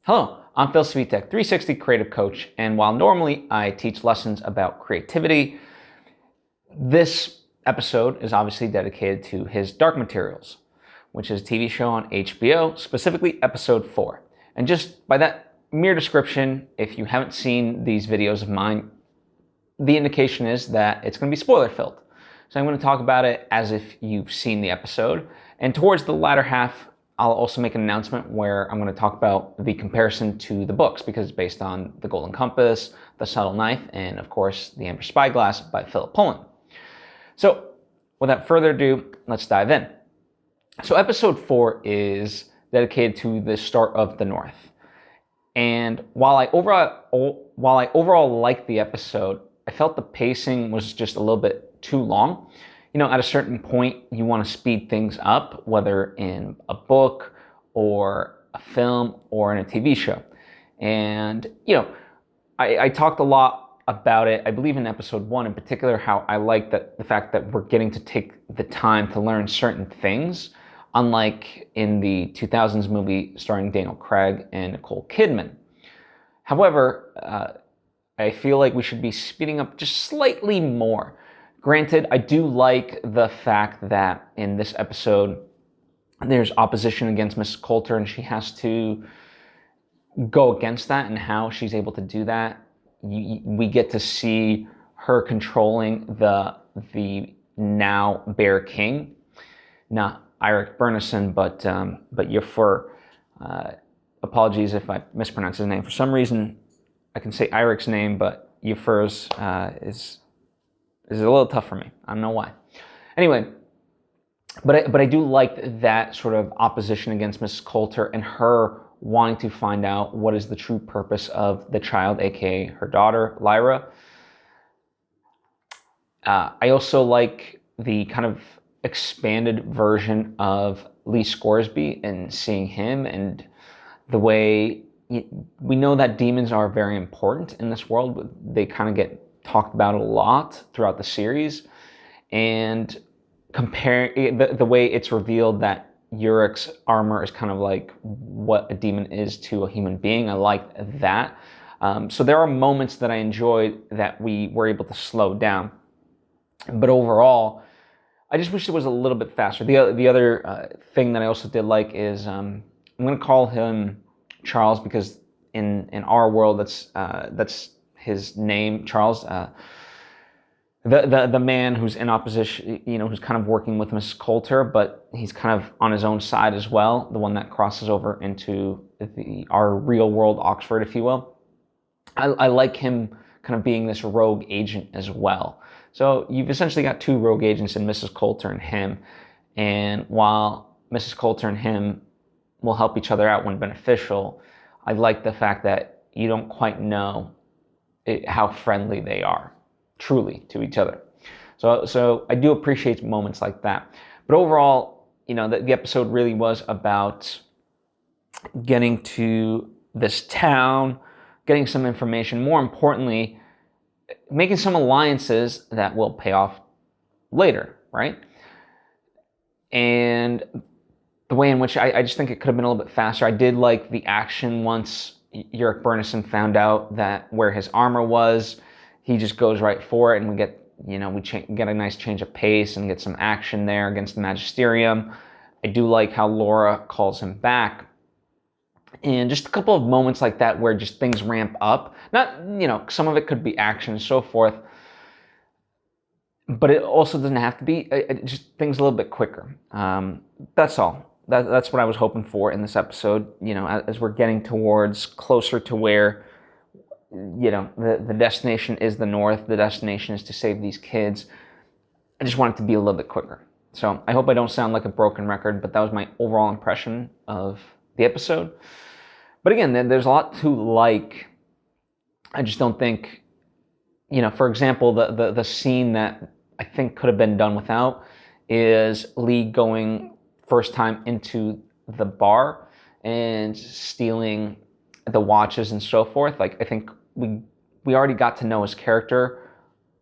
Hello, I'm Phil Svitek, 360 Creative Coach, and while normally I teach lessons about creativity, this episode is obviously dedicated to his Dark Materials, which is a TV show on HBO, specifically episode 4. And just by that mere description, if you haven't seen these videos of mine, the indication is that it's going to be spoiler-filled. So I'm going to talk about it as if you've seen the episode, and towards the latter half, I'll also make an announcement where I'm going to talk about the comparison to the books because it's based on The Golden Compass, The Subtle Knife, and of course, The Amber Spyglass by Phillip Pullman. So without further ado, let's dive in. So episode 4 is dedicated to the start of the North. And while I overall liked the episode, I felt the pacing was just a little bit too long. You know, at a certain point, you want to speed things up, whether in a book or a film or in a TV show. And, you know, I talked a lot about it, I believe in episode 1 in particular, how I like the fact that we're getting to take the time to learn certain things, unlike in the 2000s movie starring Daniel Craig and Nicole Kidman. However, I feel like we should be speeding up just slightly more. Granted, I do like the fact that in this episode, there's opposition against Mrs Coulter, and she has to go against that, and how she's able to do that. We get to see her controlling the now Bear King, not Iorek Byrnison, but Iofur. Apologies if I mispronounce his name. For some reason, I can say Iorek's name, but Iofur's is a little tough for me. I don't know why. Anyway, but I do like that sort of opposition against Mrs. Coulter and her wanting to find out what is the true purpose of the child, aka her daughter, Lyra. I also like the kind of expanded version of Lee Scoresby and seeing him and the way we know that demons are very important in this world. They kind of get talked about a lot throughout the series, and compare the way it's revealed that Iorek's armor is kind of like what a demon is to a human being. I like that. So there are moments that I enjoyed that we were able to slow down, but overall, I just wish it was a little bit faster. The other thing that I also did like is I'm going to call him Charles because in our world that's his name, Charles, the man who's in opposition, you know, who's kind of working with Mrs. Coulter, but he's kind of on his own side as well, the one that crosses over into our real world Oxford, if you will. I like him kind of being this rogue agent as well. So you've essentially got two rogue agents in Mrs. Coulter and him, and while Mrs. Coulter and him will help each other out when beneficial, I like the fact that you don't quite know how friendly they are, truly, to each other. So I do appreciate moments like that. But overall, you know, the episode really was about getting to this town, getting some information, more importantly, making some alliances that will pay off later, right? And the way in which I just think it could have been a little bit faster. I did like the action once Iorek Byrnison found out that where his armor was, he just goes right for it, and we get, you know, get a nice change of pace and get some action there against the Magisterium. I do like how Laura calls him back, and just a couple of moments like that where just things ramp up. Not, you know, some of it could be action and so forth, but it also doesn't have to be. Just things a little bit quicker. That's all. That's what I was hoping for in this episode, you know, as we're getting towards closer to where, you know, the destination is the North, the destination is to save these kids. I just want it to be a little bit quicker. So I hope I don't sound like a broken record, but that was my overall impression of the episode. But again, there's a lot to like. I just don't think, you know, for example, the scene that I think could have been done without is Lee going first time into the bar and stealing the watches and so forth. Like, I think we already got to know his character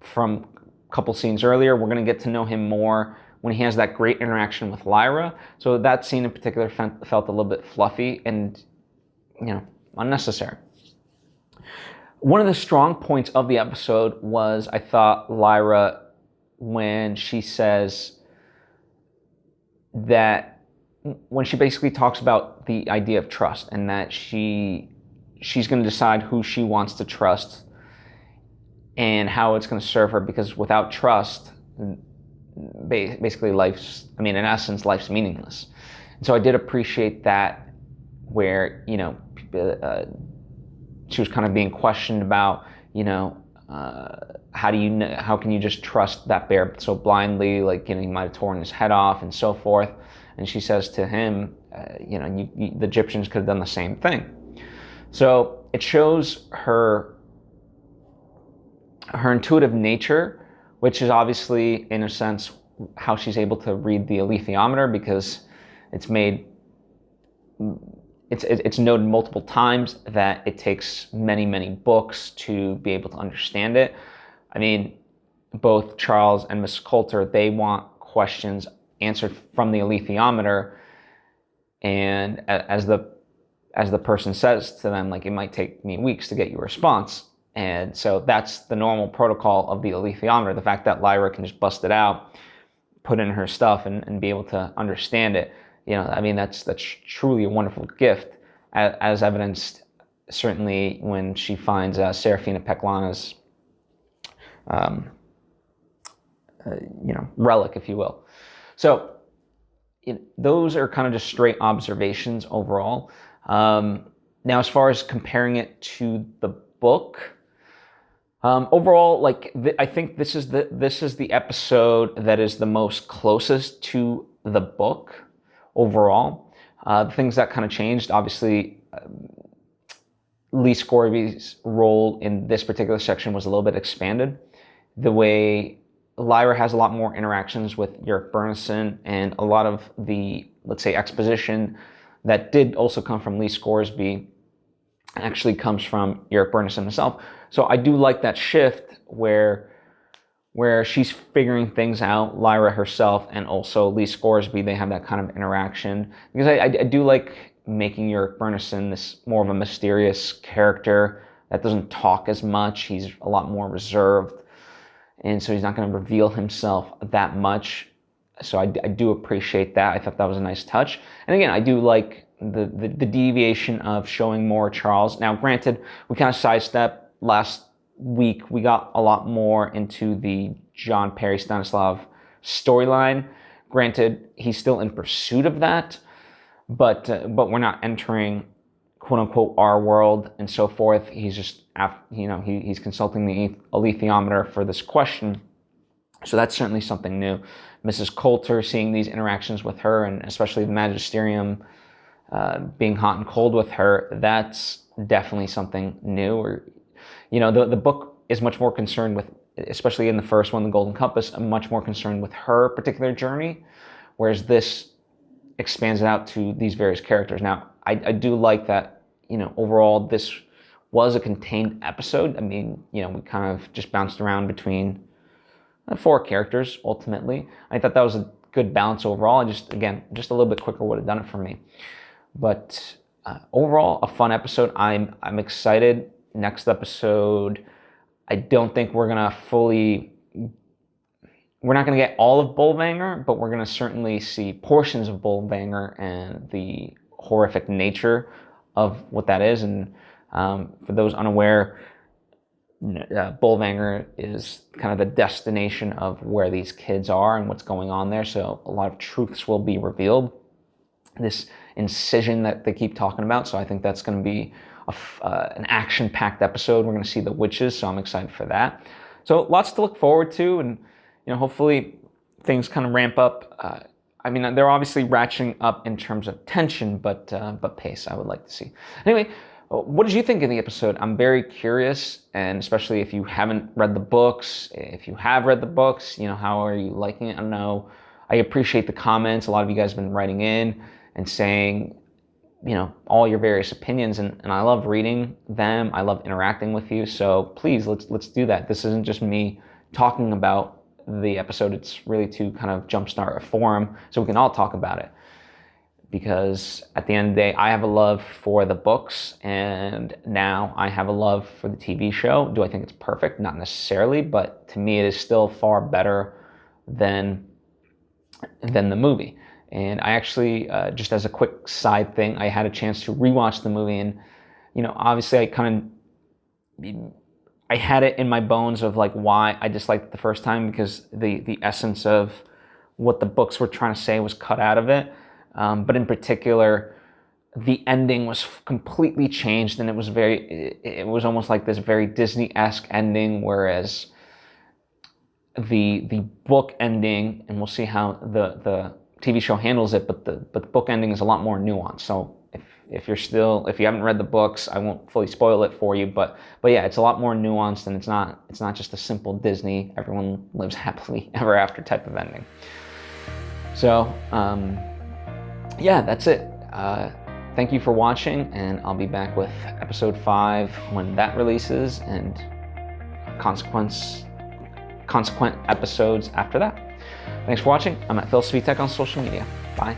from a couple scenes earlier. We're going to get to know him more when he has that great interaction with Lyra. So that scene in particular felt a little bit fluffy, and, you know, unnecessary. One of the strong points of the episode was, I thought, Lyra, when she says that, when she basically talks about the idea of trust, and that she's going to decide who she wants to trust and how it's going to serve her, because without trust, basically in essence, life's meaningless. And so I did appreciate that, where, she was kind of being questioned about, how can you just trust that bear so blindly, like, he might have torn his head off and so forth. And she says to him, the Gyptians could have done the same thing. So it shows her intuitive nature, which is obviously, in a sense, how she's able to read the alethiometer, because it's noted multiple times that it takes many, many books to be able to understand it. I mean, both Charles and Mrs Coulter, they want questions answered from the alethiometer, and as the person says to them, like, it might take me weeks to get you a response. And so that's the normal protocol of the alethiometer. The fact that Lyra can just bust it out, put in her stuff, and be able to understand it, that's truly a wonderful gift, as evidenced certainly when she finds Serafina Pekkala's relic, if you will. So those are kind of just straight observations overall. Now, as far as comparing it to the book, overall, I think this is the episode that is the most closest to the book overall. The things that kind of changed, obviously, Lee Scoresby's role in this particular section was a little bit expanded. The way Lyra has a lot more interactions with Iorek Byrnison, and a lot of the, let's say, exposition that did also come from Lee Scoresby actually comes from Iorek Byrnison himself. So I do like that shift where she's figuring things out, Lyra herself, and also Lee Scoresby, they have that kind of interaction. Because I do like making Iorek Byrnison this more of a mysterious character that doesn't talk as much. He's a lot more reserved, and so he's not going to reveal himself that much. So I do appreciate that. I thought that was a nice touch. And again, I do like the deviation of showing more Charles. Now, granted, we kind of sidestepped last week. We got a lot more into the John Perry Stanislav storyline. Granted, he's still in pursuit of that, but we're not entering quote unquote our world and so forth. He's just he's consulting the alethiometer for this question. So that's certainly something new. Mrs Coulter, seeing these interactions with her, and especially the Magisterium being hot and cold with her, that's definitely something new. Or, the book is much more concerned with, especially in the first one, The Golden Compass, I'm much more concerned with her particular journey, whereas this expands it out to these various characters. Now, I do like that, overall, this was a contained episode. I mean, we kind of just bounced around between 4 characters, ultimately. I thought that was a good balance overall. Just a little bit quicker would have done it for me. But overall, a fun episode. I'm excited. Next episode, I don't think we're not going to get all of Bolvanger, but we're going to certainly see portions of Bolvanger and the horrific nature of what that is. And for those unaware, Bolvanger is kind of the destination of where these kids are and what's going on there. So a lot of truths will be revealed. This incision that they keep talking about. So I think that's going to be an action-packed episode. We're going to see the witches, so I'm excited for that. So lots to look forward to, and hopefully things kind of ramp up. They're obviously ratcheting up in terms of tension, but pace I would like to see. Anyway, what did you think of the episode? I'm very curious, and especially if you haven't read the books. If you have read the books, how are you liking it? I don't know. I appreciate the comments. A lot of you guys have been writing in and saying, all your various opinions, and I love reading them. I love interacting with you. So please, let's do that. This isn't just me talking about the episode. It's really to kind of jumpstart a forum so we can all talk about it. because at the end of the day, I have a love for the books, and now I have a love for the TV show. Do I think it's perfect? Not necessarily, but to me it is still far better than the movie. And I actually, just as a quick side thing, I had a chance to rewatch the movie, and obviously I had it in my bones of like why I disliked it the first time, because the essence of what the books were trying to say was cut out of it. But in particular, the ending was completely changed, and it was almost like this very Disney-esque ending, whereas the book ending, and we'll see how the TV show handles it, but the book ending is a lot more nuanced. So if you haven't read the books, I won't fully spoil it for you, but yeah, it's a lot more nuanced, and it's not just a simple Disney everyone lives happily ever after type of ending. So yeah, that's it. Thank you for watching, and I'll be back with episode 5 when that releases, and consequent episodes after that. Thanks for watching. I'm at Phil Svitek on social media. Bye.